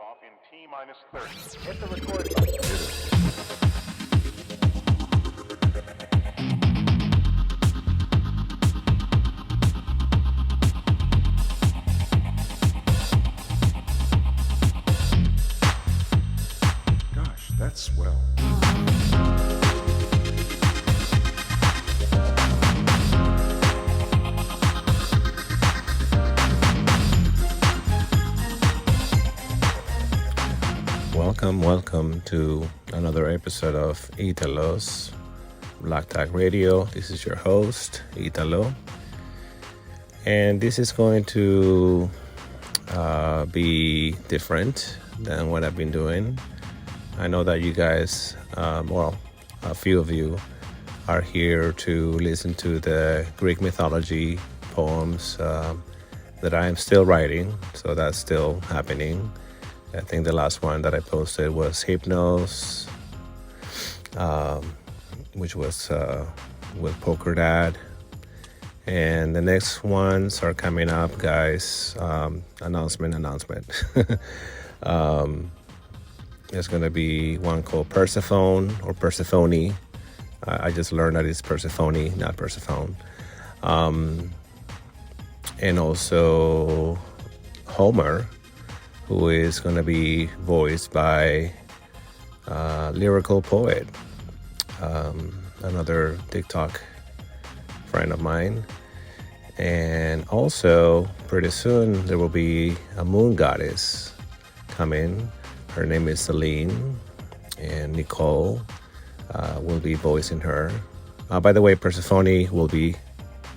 Off in T-minus 30. Hit the record button. Gosh, that's swell. Welcome to another episode of Italo's Black Tag Radio. This is your host, Italo. And this is going to be different than what I've been doing. I know that you guys, a few of you are here to listen to the Greek mythology poems that I am still writing. So that's still happening. I think the last one that I posted was Hypnos, which was with Poker Dad. And the next ones are coming up, guys. Announcement. There's going to be one called Persephone or Persephone. I just learned that it's Persephone, not Persephone. And also Homer, who is going to be voiced by lyrical poet, another TikTok friend of mine. And also, pretty soon, there will be a moon goddess coming. Her name is Celine, and Nicole will be voicing her. By the way, Persephone will be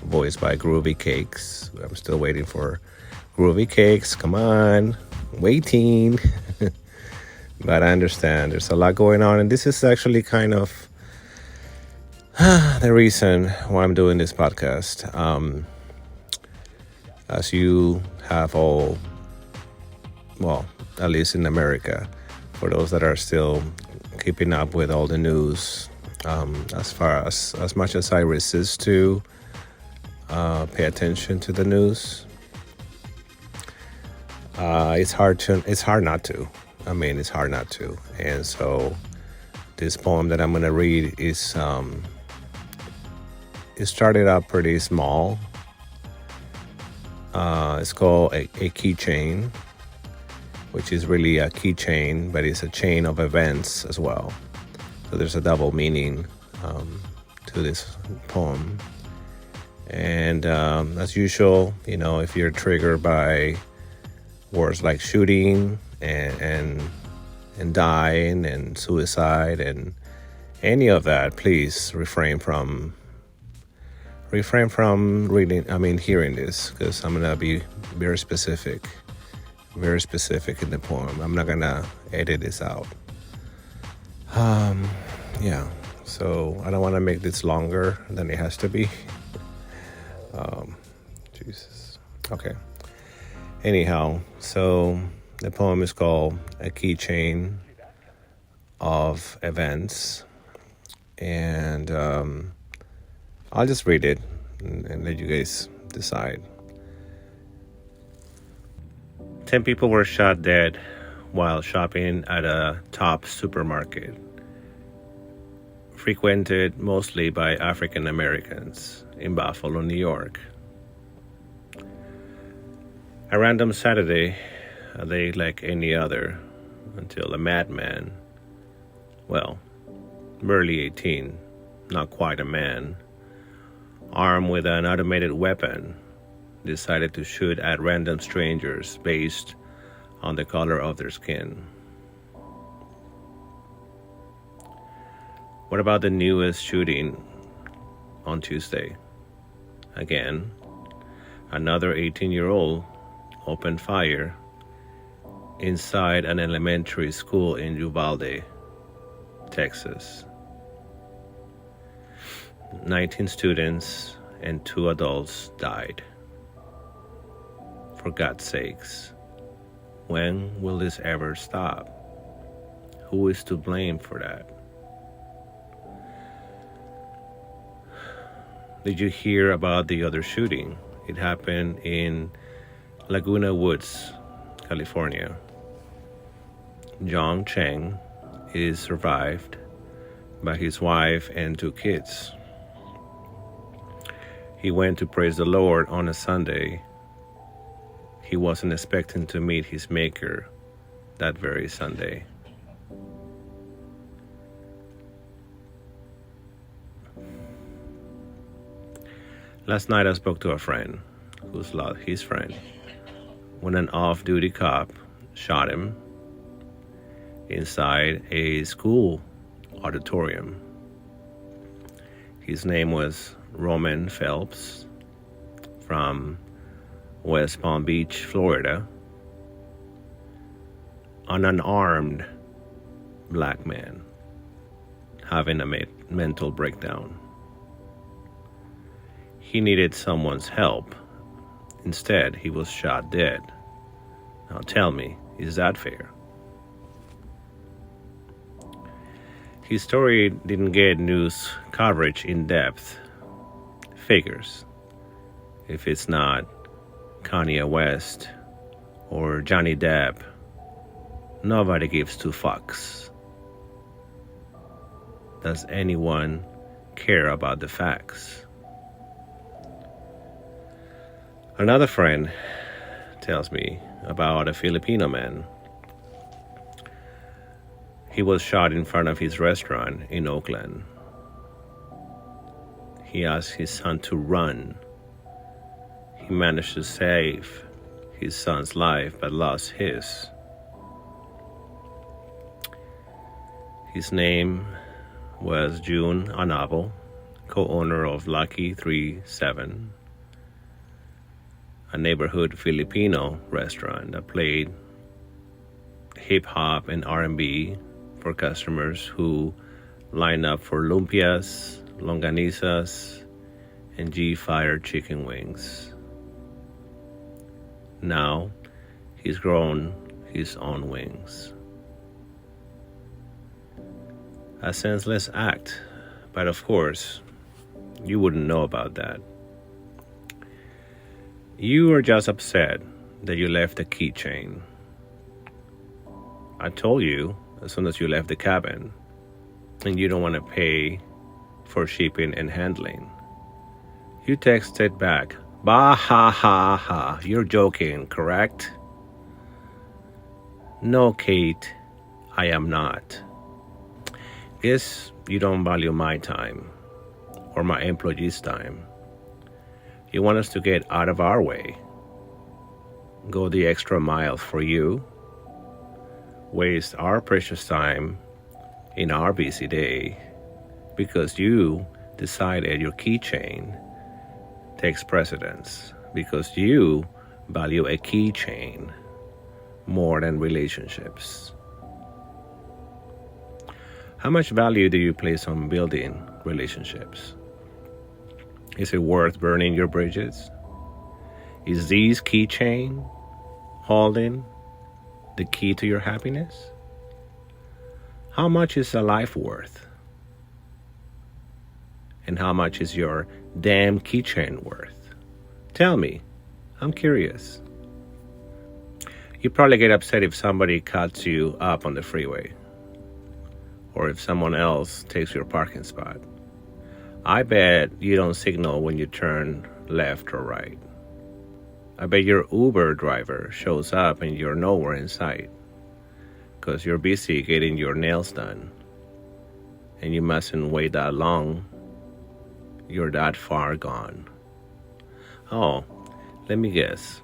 voiced by Groovy Cakes. I'm still waiting for Groovy Cakes. Come on. Waiting. But I understand there's a lot going on, and this is actually kind of the reason why I'm doing this podcast. As you have all, well, at least in America, for those that are still keeping up with all the news, as much as I resist to pay attention to the news, it's hard not to. I mean, it's hard not to. And so this poem that I'm going to read is, it started out pretty small. It's called A Keychain, which is really a keychain, but it's a chain of events as well. So there's a double meaning to this poem. And as usual, if you're triggered by words like shooting and dying and suicide and any of that, please refrain from hearing this, because I'm gonna be very specific in the poem. I'm not gonna edit this out. So I don't want to make this longer than it has to be. Jesus. Okay. Anyhow, so the poem is called A Keychain of Events. And I'll just read it and let you guys decide. 10 people were shot dead while shopping at a top supermarket, frequented mostly by African Americans in Buffalo, New York. A random Saturday, a day like any other, until a madman, well, barely 18, not quite a man, armed with an automated weapon, decided to shoot at random strangers based on the color of their skin. What about the newest shooting on Tuesday? Again, another 18-year-old opened fire inside an elementary school in Uvalde, Texas. 19 students and 2 adults died. For God's sakes, when will this ever stop? Who is to blame for that? Did you hear about the other shooting? It happened in Laguna Woods, California. John Cheng is survived by his wife and 2 kids. He went to praise the Lord on a Sunday. He wasn't expecting to meet his Maker that very Sunday. Last night I spoke to a friend who's lost his friend when an off-duty cop shot him inside a school auditorium. His name was Roman Phelps from West Palm Beach, Florida. An unarmed black man having a mental breakdown. He needed someone's help. Instead, he was shot dead. Now tell me, is that fair? His story didn't get news coverage in depth. Figures. If it's not Kanye West or Johnny Depp, nobody gives 2 fucks. Does anyone care about the facts? Another friend tells me about a Filipino man. He was shot in front of his restaurant in Oakland. He asked his son to run. He managed to save his son's life but lost his. His name was June Anabo, co-owner of Lucky 37, a neighborhood Filipino restaurant that played hip-hop and R&B for customers who line up for lumpias, longanizas, and G-Fire chicken wings. Now, he's grown his own wings. A senseless act, but of course, you wouldn't know about that. You are just upset that you left a keychain. I told you as soon as you left the cabin, and you don't want to pay for shipping and handling. You texted back, "Bah ha ha ha, you're joking, correct?" No, Kate, I am not. Guess you don't value my time or my employees' time. You want us to get out of our way, go the extra mile for you, waste our precious time in our busy day because you decided your keychain takes precedence, because you value a keychain more than relationships. How much value do you place on building relationships? Is it worth burning your bridges? Is this keychain holding the key to your happiness? How much is a life worth? And how much is your damn keychain worth? Tell me, I'm curious. You probably get upset if somebody cuts you up on the freeway, or if someone else takes your parking spot. I bet you don't signal when you turn left or right. I bet your Uber driver shows up and you're nowhere in sight because you're busy getting your nails done. And you mustn't wait that long. You're that far gone. Oh, let me guess.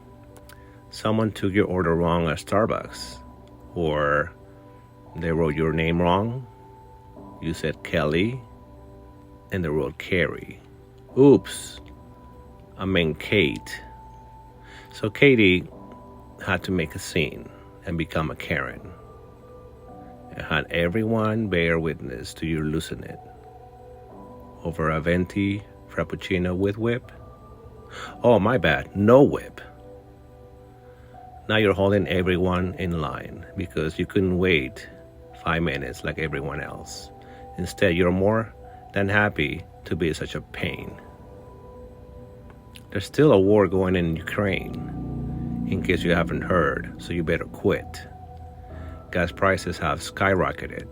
Someone took your order wrong at Starbucks. Or they wrote your name wrong. You said Kelly and they wrote Carrie. Oops, I meant Kate. So Katie had to make a scene and become a Karen. And had everyone bear witness to you losing it over a venti frappuccino with whip. Oh, my bad, no whip. Now you're holding everyone in line because you couldn't wait 5 minutes like everyone else. Instead, you're more than happy to be such a pain. There's still a war going in Ukraine, in case you haven't heard, so you better quit. gas prices have skyrocketed.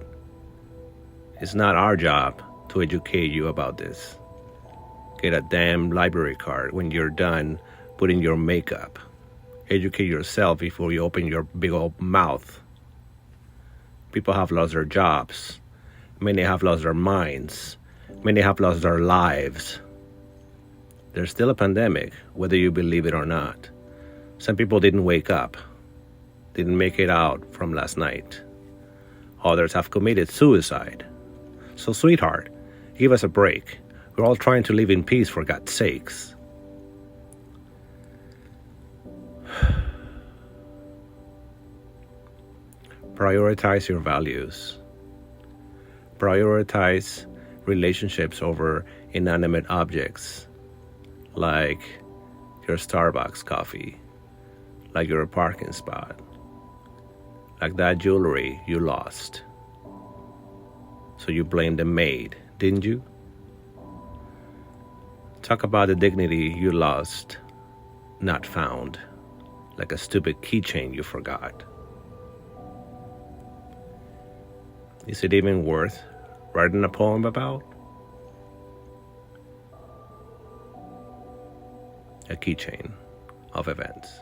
It's not our job to educate you about this. Get a damn library card when you're done putting your makeup. Educate yourself before you open your big old mouth. People have lost their jobs. Many have lost their minds. Many have lost their lives. There's still a pandemic, whether you believe it or not. Some people didn't wake up, didn't make it out from last night. Others have committed suicide. So, sweetheart, give us a break. We're all trying to live in peace, for God's sakes. Prioritize your values. Prioritize relationships over inanimate objects, like your Starbucks coffee, like your parking spot, like that jewelry you lost. So you blame the maid, didn't you? Talk about the dignity you lost, not found, like a stupid keychain you forgot. Is it even worth writing a poem about? A keychain of events.